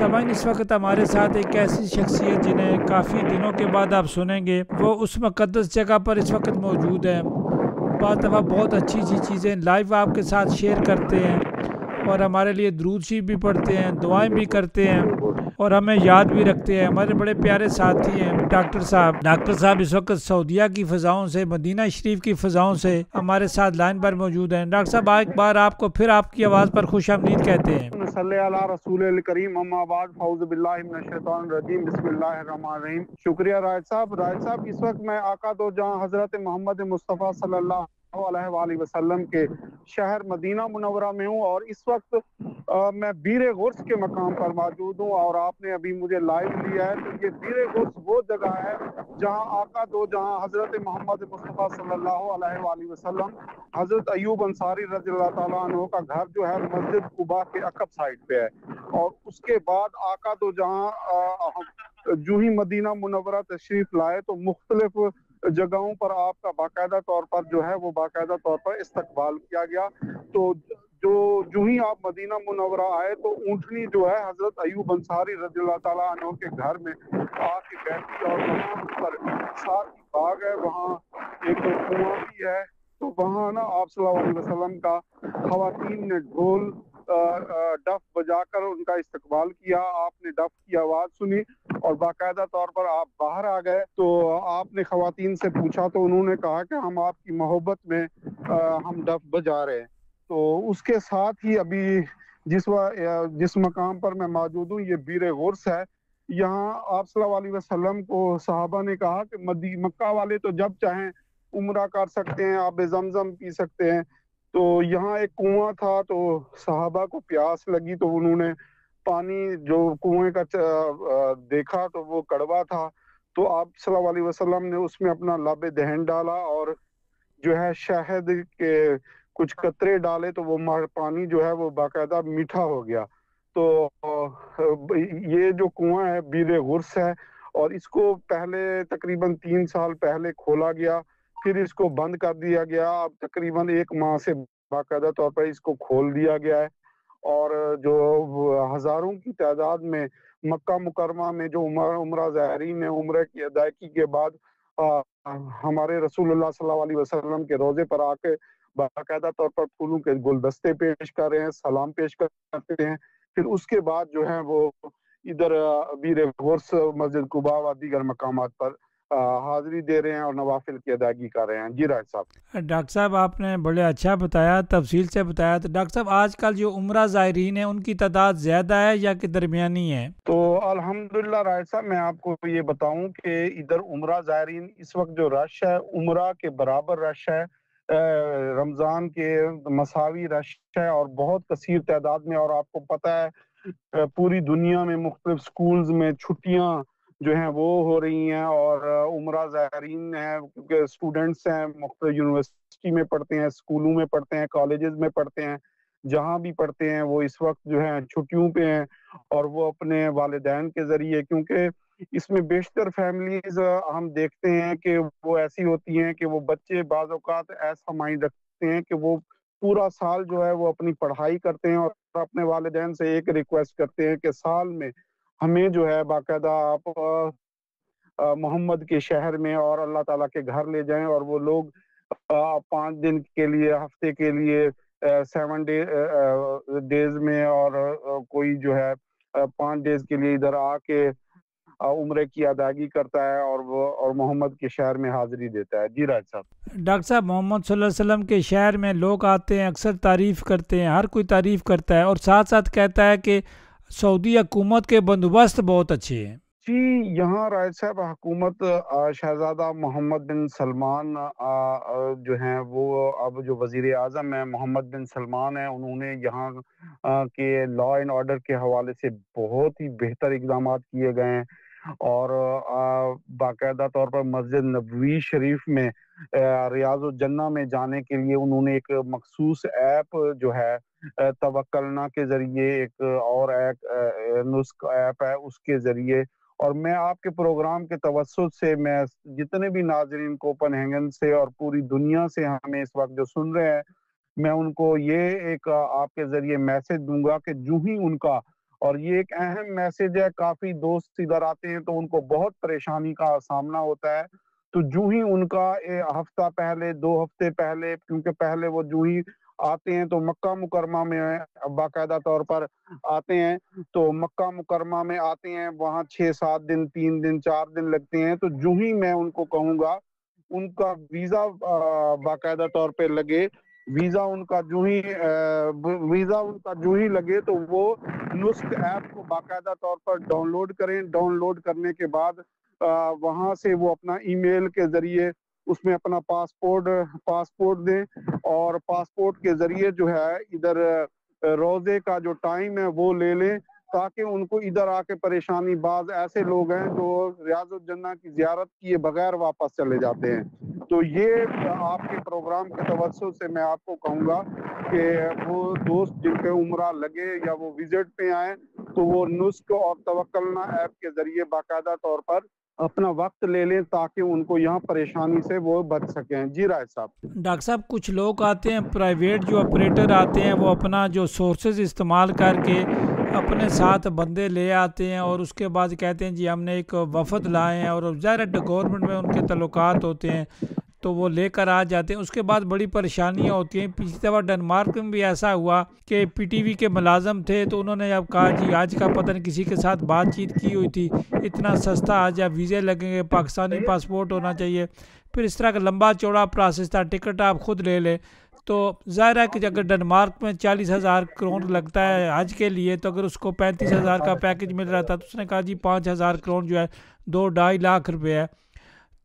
سامعین، اس وقت ہمارے ساتھ ایک ایسی شخصیت جنہیں کافی دنوں کے بعد آپ سنیں گے، وہ اس مقدس جگہ پر اس وقت موجود ہے۔ بعض دفعہ بہت اچھی چیزیں لائیو آپ کے ساتھ شیئر کرتے ہیں، اور ہمارے لیے درود شریف بھی پڑھتے ہیں، دعائیں بھی کرتے ہیں، اور ہمیں یاد بھی رکھتے ہیں۔ ہمارے بڑے پیارے ساتھی ہیں ڈاکٹر صاحب اس وقت سعودیہ کی فضاؤں سے، مدینہ شریف کی فضاؤں سے ہمارے ساتھ لائن پر موجود ہیں۔ ڈاکٹر صاحب، ایک بار آپ کو پھر آپ کی آواز پر خوش آمدید کہتے ہیں۔ صلی علی رسول الکریم، اما بعد، فاعوذ باللہ من الشیطان الرجیم، بسم اللہ الرحمن الرحیم۔ شکریہ راجد صاحب، اس وقت میں آقا دو جہاں حضرت محمد مصطفیٰ صلی اللہ علیہ وآلہ وسلم کے شہر مدینہ منورہ میں ہوں، اور اس وقت میں بیر غرس کے مقام پر موجود ہوں، اور آپ نے ابھی مجھے لائیو لیا ہے۔ تو یہ بیر غرس وہ جگہ ہے جہاں آقا دو جہاں حضرت محمد مصطفیٰ صلی اللہ علیہ وآلہ وسلم، حضرت ایوب انصاری رضی اللہ تعالیٰ عنہ کا گھر جو ہے مسجد قباء کے عقب سائڈ پہ ہے، اور اس کے بعد آقا دو جہاں جو ہی مدینہ منورہ تشریف لائے تو مختلف جگہوں پر آپ کا باقاعدہ طور پر جو ہے وہ باقاعدہ طور پر استقبال کیا گیا۔ تو جو ہی آپ مدینہ منورہ آئے تو اونٹنی جو ہے حضرت ایوب انصاری رضی اللہ تعالیٰ عنہ کے گھر میں آ کے بیٹھی، اور وہاں پر ساتھ ہی باغ ہے، وہاں ایک کنواں بھی ہے۔ تو وہاں نا آپ صلی اللہ علیہ وسلم کا خواتین نے ڈھول ڈف بجا کر ان کا استقبال کیا۔ آپ نے ڈف کی آواز سنی اور باقاعدہ طور پر آپ باہر آ گئے۔ تو آپ نے خواتین سے پوچھا تو انہوں نے کہا کہ ہم آپ کی محبت میں ہم ڈف بجا رہے ہیں۔ تو اس کے ساتھ ہی ابھی جس مقام پر میں موجود ہوں یہ بیر غرس ہے۔ یہاں آپ صلی اللہ علیہ وسلم کو صحابہ نے کہا کہ مکہ والے تو جب چاہیں عمرہ کر سکتے ہیں، آب زمزم پی سکتے ہیں۔ تو یہاں ایک کنواں تھا، تو صحابہ کو پیاس لگی تو انہوں نے پانی جو کنویں کا دیکھا تو وہ کڑوا تھا، تو آپ صلی اللہ علیہ وسلم نے اس میں اپنا لب دہن ڈالا اور جو ہے شہد کے کچھ قطرے ڈالے، تو وہ پانی جو ہے وہ باقاعدہ میٹھا ہو گیا۔ تو یہ جو کنواں ہے بیر غرس ہے، اور اس کو پہلے تقریباً 3 سال پہلے کھولا گیا، پھر اس کو بند کر دیا گیا۔ اب تقریباً 1 ماہ سے باقاعدہ طور پر اس کو کھول دیا گیا ہے، اور جو ہزاروں کی تعداد میں مکہ مکرمہ میں جو عمرہ زائرین ہیں، عمرہ کی ادائیگی کے بعد ہمارے رسول اللہ صلی اللہ علیہ وسلم کے روضے پر آ کے باقاعدہ طور پر پھولوں کے گلدستے پیش کر رہے ہیں، سلام پیش کرتے ہیں۔ پھر اس کے بعد جو ہے وہ ادھر بیر غرس، مسجد قباء و دیگر مقامات پر حاضری دے رہے ہیں اور نوافل کی ادائیگی کر رہے ہیں۔ جی راج صاحب۔ ڈاکٹر صاحب، آپ نے بڑے اچھا بتایا، تفصیل سے بتایا۔ تو ڈاکٹر صاحب، آج کل جو عمرہ زائرین ہیں ان کی تعداد زیادہ ہے یا کہ درمیانی ہے؟ تو الحمدللہ راج صاحب، میں آپ کو یہ بتاؤں کہ ادھر عمرہ زائرین اس وقت جو رش ہے عمرہ کے برابر رش ہے، رمضان کے مساوی رش ہے، اور بہت کثیر تعداد میں۔ اور آپ کو پتہ ہے پوری دنیا میں مختلف سکولز میں چھٹیاں جو ہیں وہ ہو رہی ہیں، اور عمرہ زائرین ہیں کیونکہ اسٹوڈنٹس ہیں، مختلف یونیورسٹی میں پڑھتے ہیں، اسکولوں میں پڑھتے ہیں، کالجز میں پڑھتے ہیں، جہاں بھی پڑھتے ہیں وہ اس وقت جو ہیں چھٹیوں پہ ہیں، اور وہ اپنے والدین کے ذریعے، کیونکہ اس میں بیشتر فیملیز ہم دیکھتے ہیں کہ وہ ایسی ہوتی ہیں کہ وہ بچے بعض اوقات ایسا مائنڈ رکھتے ہیں کہ وہ پورا سال جو ہے وہ اپنی پڑھائی کرتے ہیں، اور اپنے والدین سے ایک ریکویسٹ کرتے ہیں کہ سال میں ہمیں جو ہے باقاعدہ آپ محمد کے شہر میں اور اللہ تعالیٰ کے گھر لے جائیں۔ اور وہ لوگ 5 دن کے لیے، ہفتے کے لیے، 7 ڈیز میں، اور کوئی جو ہے 5 ڈیز کے لیے ادھر آ کے عمرے کی ادائیگی کرتا ہے، اور محمد کے شہر میں حاضری دیتا ہے۔ جی راج صاحب۔ ڈاکٹر صاحب، محمد صلی اللہ علیہ وسلم کے شہر میں لوگ آتے ہیں، اکثر تعریف کرتے ہیں، ہر کوئی تعریف کرتا ہے، اور ساتھ ساتھ کہتا ہے کہ سعودی حکومت کے بندوبست بہت اچھے ہیں۔ جی، یہاں راج صاحب حکومت شہزادہ محمد بن سلمان جو ہیں وہ اب جو وزیر اعظم ہیں محمد بن سلمان ہیں، انہوں نے یہاں کے لا اینڈ آرڈر کے حوالے سے بہت ہی بہتر اقدامات کیے گئے ہیں، اور باقاعدہ طور پر مسجد نبوی شریف میں ریاض الجنہ میں جانے کے لیے انہوں نے ایک مخصوص ایپ جو ہے توکلنا کے ذریعے، ایک اور ایک نسخ ایپ ہے اس کے ذریعے، اور میں آپ کے پروگرام کے توسط سے میں جتنے بھی ناظرین کوپن ہیگن سے اور پوری دنیا سے ہمیں اس وقت جو سن رہے ہیں، میں ان کو یہ ایک آپ کے ذریعے میسج دوں گا کہ جو ہی ان کا اور یہ ایک اہم میسج ہے. کافی دوست ادھر آتے ہیں تو ان کو بہت پریشانی کا سامنا ہوتا ہے. تو جو ہی ان کا ہفتہ پہلے 2 ہفتے پہلے، کیونکہ پہلے وہ جو ہی آتے ہیں تو مکہ مکرمہ میں باقاعدہ طور پر آتے ہیں، تو مکہ مکرمہ میں آتے ہیں، وہاں 6-7 دن 3 دن 4 دن لگتے ہیں. تو جو ہی میں ان کو کہوں گا ان کا ویزا باقاعدہ طور پہ لگے، ویزا ان کا جو ہی لگے تو وہ نسک ایپ کو باقاعدہ طور پر ڈاؤن لوڈ کریں. ڈاؤن لوڈ کرنے کے بعد وہاں سے وہ اپنا ای میل کے ذریعے اس میں اپنا پاسپورٹ دیں، اور پاسپورٹ کے ذریعے جو ہے ادھر روزے کا جو ٹائم ہے وہ لے لیں، تاکہ ان کو ادھر آ کے پریشانی. بعض ایسے لوگ ہیں جو ریاض الجنہ کی زیارت کیے بغیر واپس چلے جاتے ہیں. تو یہ آپ کے پروگرام کے توسط سے میں آپ کو کہوں گا کہ وہ دوست جن پہ عمرہ لگے یا وہ وزٹ پہ آئیں تو وہ نسک اور توکلنا ایپ کے ذریعے باقاعدہ طور پر اپنا وقت لے لیں، تاکہ ان کو یہاں پریشانی سے وہ بچ سکیں. جی رائد صاحب. ڈاکٹر صاحب کچھ لوگ آتے ہیں پرائیویٹ جو آپریٹر آتے ہیں، وہ اپنا جو سورسز استعمال کر کے اپنے ساتھ بندے لے آتے ہیں، اور اس کے بعد کہتے ہیں جی ہم نے ایک وفد لائے ہیں، اور ظاہر گورنمنٹ میں ان کے تعلقات ہوتے ہیں تو وہ لے کر آ جاتے ہیں. اس کے بعد بڑی پریشانیاں ہوتی ہیں. پچھلی دفعہ ڈنمارک میں بھی ایسا ہوا کہ پی ٹی وی کے ملازم تھے تو انہوں نے اب کہا جی آج کا پتہ نہیں کسی کے ساتھ بات چیت کی ہوئی تھی، اتنا سستا آج اب ویزے لگیں گے، پاکستانی پاسپورٹ ہونا چاہیے. پھر اس طرح کا لمبا چوڑا پروسیس تھا، ٹکٹ آپ خود لے لیں. تو ظاہر ہے کہ اگر ڈنمارک میں 40,000 کرون لگتا ہے حج کے لیے، تو اگر اس کو 35,000 کا پیکج مل رہا تھا تو اس نے کہا جی 5,000 کرون جو ہے 2-2.5 لاکھ روپے ہے.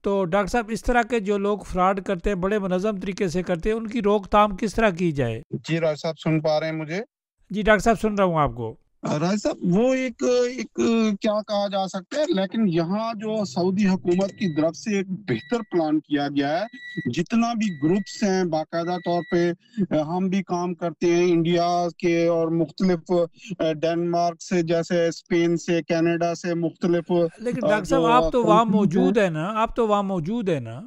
تو ڈاکٹر صاحب اس طرح کے جو لوگ فراڈ کرتے ہیں بڑے منظم طریقے سے کرتے ہیں، ان کی روک تھام کس طرح کی جائے؟ جی راج صاحب سن پا رہے ہیں مجھے؟ جی ڈاکٹر صاحب سن رہا ہوں آپ کو. راج صاحب وہ ایک کیا کہا جا سکتا ہے، لیکن یہاں جو سعودی حکومت کی طرف سے ایک بہتر پلان کیا گیا ہے. جتنا بھی گروپس ہیں باقاعدہ طور پہ ہم بھی کام کرتے ہیں انڈیا کے اور مختلف ڈنمارک سے، جیسے اسپین سے، کینیڈا سے، مختلف. لیکن ڈاکٹر صاحب آپ تو وہاں موجود ہیں نا،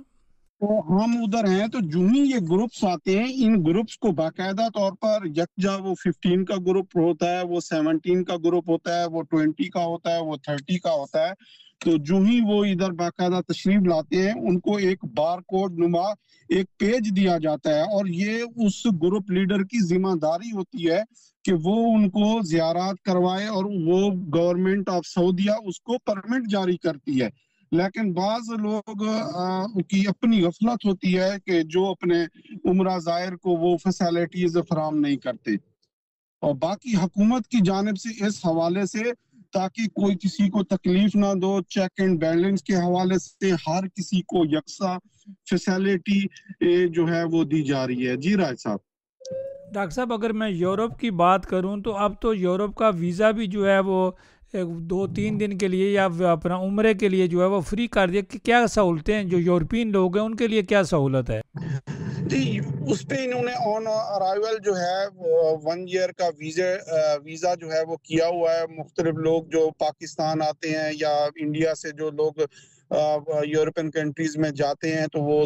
تو ہم ادھر ہیں. تو جو ہی یہ گروپس آتے ہیں، ان گروپس کو باقاعدہ طور پر یکجا وہ 15 کا گروپ ہوتا ہے، وہ 17 کا گروپ ہوتا ہے، وہ 20 کا ہوتا ہے، وہ 30 کا ہوتا ہے. تو جو ہی وہ ادھر باقاعدہ تشریف لاتے ہیں ان کو ایک بار کوڈ نما ایک پیج دیا جاتا ہے، اور یہ اس گروپ لیڈر کی ذمہ داری ہوتی ہے کہ وہ ان کو زیارات کروائے، اور وہ گورنمنٹ آف سعودیہ اس کو پرمٹ جاری کرتی ہے. لیکن بعض لوگ کی اپنی غفلت ہوتی ہے کہ جو اپنے عمرہ زائر کو وہ فیسیلیٹیز فراہم نہیں کرتے. اور باقی حکومت کی جانب سے اس حوالے سے، تاکہ کوئی کسی کو تکلیف نہ دو، چیک اینڈ بیلنس کے حوالے سے ہر کسی کو یکساں فیسیلیٹی جو ہے وہ دی جا رہی ہے. جی راج صاحب. ڈاکٹر صاحب اگر میں یورپ کی بات کروں تو اب تو یورپ کا ویزا بھی جو ہے وہ 2-3 دن کے لیے یا اپنا عمرے کے لیے جو ہے وہ فری کر دیا. کیا سہولتیں ہیں جو یورپین لوگ ہیں ان کے لیے کیا سہولت ہے؟ جی اس پہ انہوں نے آن ارائیول جو ہے 1 ایئر کا ویزا جو ہے وہ کیا ہوا ہے. مختلف لوگ جو پاکستان آتے ہیں یا انڈیا سے جو لوگ یورپین کنٹریز میں جاتے ہیں تو وہ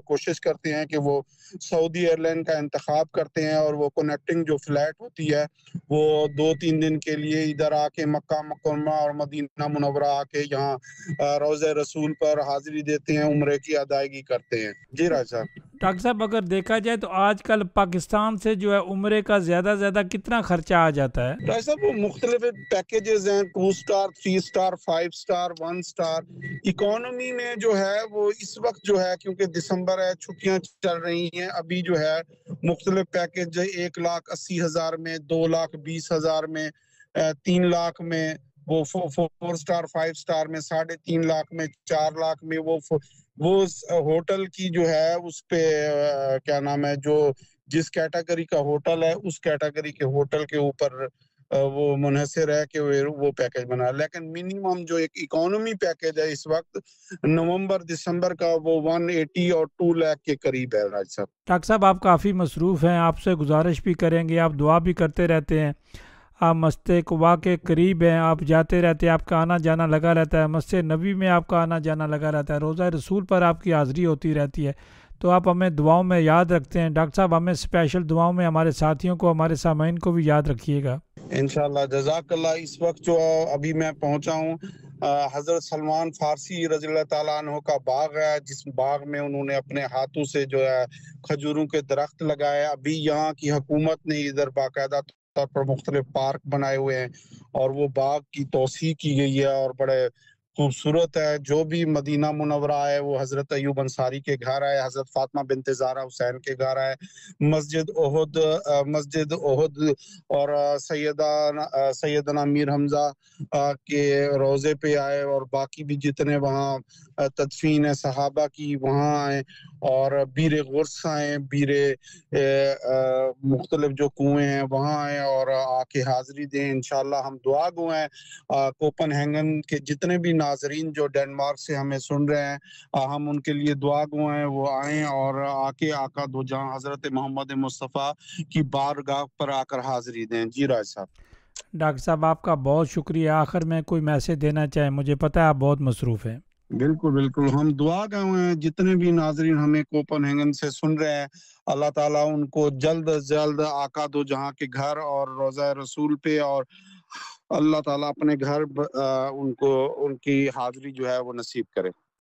کوشش کرتے ہیں کہ وہ سعودی ایئر لائن کا انتخاب کرتے ہیں، اور وہ کنیکٹنگ جو فلائٹ ہوتی ہے وہ 2-3 دن کے لیے ادھر آ کے مکہ مکرمہ اور مدینہ منورہ آ کے یہاں روضہ رسول پر حاضری دیتے ہیں، عمرے کی ادائیگی کرتے ہیں. جی راج صاحب. ڈاکٹر صاحب اگر دیکھا جائے تو آج کل پاکستان سے جو ہے عمرے کا زیادہ کتنا خرچہ آ جاتا ہے؟ ڈاکٹر صاحب وہ مختلف پیکیجز ہیں، 2 star, 3 star, 5 star, 1 star. Economy میں جو ہے وہ اس وقت جو ہے کیونکہ دسمبر ہے، چھٹیاں چل رہی ہیں، ابھی جو ہے مختلف پیکیج 1,80,000 میں، 2,20,000 میں، 3 لاکھ میں، وہ 4 سٹار 5 سٹار میں، 3.5 لاکھ میں، 4 لاکھ میں. وہ ہوٹل کی جو ہے اس پہ کیا نام ہے، جو جس کیٹیگری کا ہوٹل ہے اس کیٹیگری کے ہوٹل کے اوپر وہ منحصر ہے کہ وہ پیکیج بنا. لیکن منیمم جو ایک اکانومی پیکیج ہے اس وقت نومبر دسمبر کا وہ 180 اور 2 لاکھ کے قریب ہے. راج صاحب. ڈاکٹر صاحب آپ کافی مصروف ہیں، آپ سے گزارش بھی کریں گے، آپ دعا بھی کرتے رہتے ہیں، آپ مسجد قباء کے قریب ہیں، آپ جاتے رہتے ہیں، آپ کا آنا جانا لگا رہتا ہے، مسجد نبی میں آپ کا آنا جانا لگا رہتا ہے، روزہ رسول پر آپ کی حاضری ہوتی رہتی ہے، تو آپ ہمیں دعاؤں میں یاد رکھتے ہیں. ڈاکٹر صاحب ہمیں اسپیشل دعاؤں میں ہمارے ساتھیوں کو، ہمارے سامعین کو بھی یاد رکھیے گا. انشاءاللہ جزاک اللہ۔ اس وقت جو ابھی میں پہنچا ہوں حضرت سلمان فارسی رضی اللہ تعالیٰ عنہ کا باغ ہے، جس باغ میں انہوں نے اپنے ہاتھوں سے جو ہے کھجوروں کے درخت لگائے۔ ابھی یہاں کی حکومت نے ادھر باقاعدہ طور پر مختلف پارک بنائے ہوئے ہیں اور وہ باغ کی توسیع کی گئی ہے اور بڑے خوبصورت ہے۔ جو بھی مدینہ منورہ آئے وہ حضرت ایوب انصاری کے گھر آئے، حضرت فاطمہ بنت زہرا حسین کے گھر آئے، مسجد احد اور سیدنا امیر حمزہ کے روزے پہ آئے، اور باقی بھی جتنے وہاں تدفین ہے صحابہ کی وہاں آئے، اور بیر غرس آئے، بیر مختلف جو کنویں ہیں وہاں آئے اور آ کے حاضری دیں۔ انشاءاللہ ہم دعا گو ہیں کوپن ہینگن کے جتنے بھی ناظرین جو ڈنمارک سے ہمیں سن رہے ہیں، ہم ان کے لیے دعا گو ہیں، وہ آئیں اور آ کے آقا دو جہاں حضرت محمد مصطفیٰ کی بارگاہ پر آ کر حاضری دیں۔ جی راج صاحب۔ ڈاکٹر صاحب آپ کا بہت شکریہ۔ آخر میں کوئی میسج دینا چاہیں؟ مجھے پتہ ہے آپ بہت مصروف ہیں۔ بالکل بالکل، ہم دعا گئے ہیں جتنے بھی ناظرین ہمیں کوپن ہینگن سے سن رہے ہیں، اللہ تعالیٰ ان کو جلد از جلد آقا دو جہاں کے گھر اور روضہ رسول پہ، اور اللہ تعالیٰ اپنے گھر ان کی حاضری جو ہے وہ نصیب کرے۔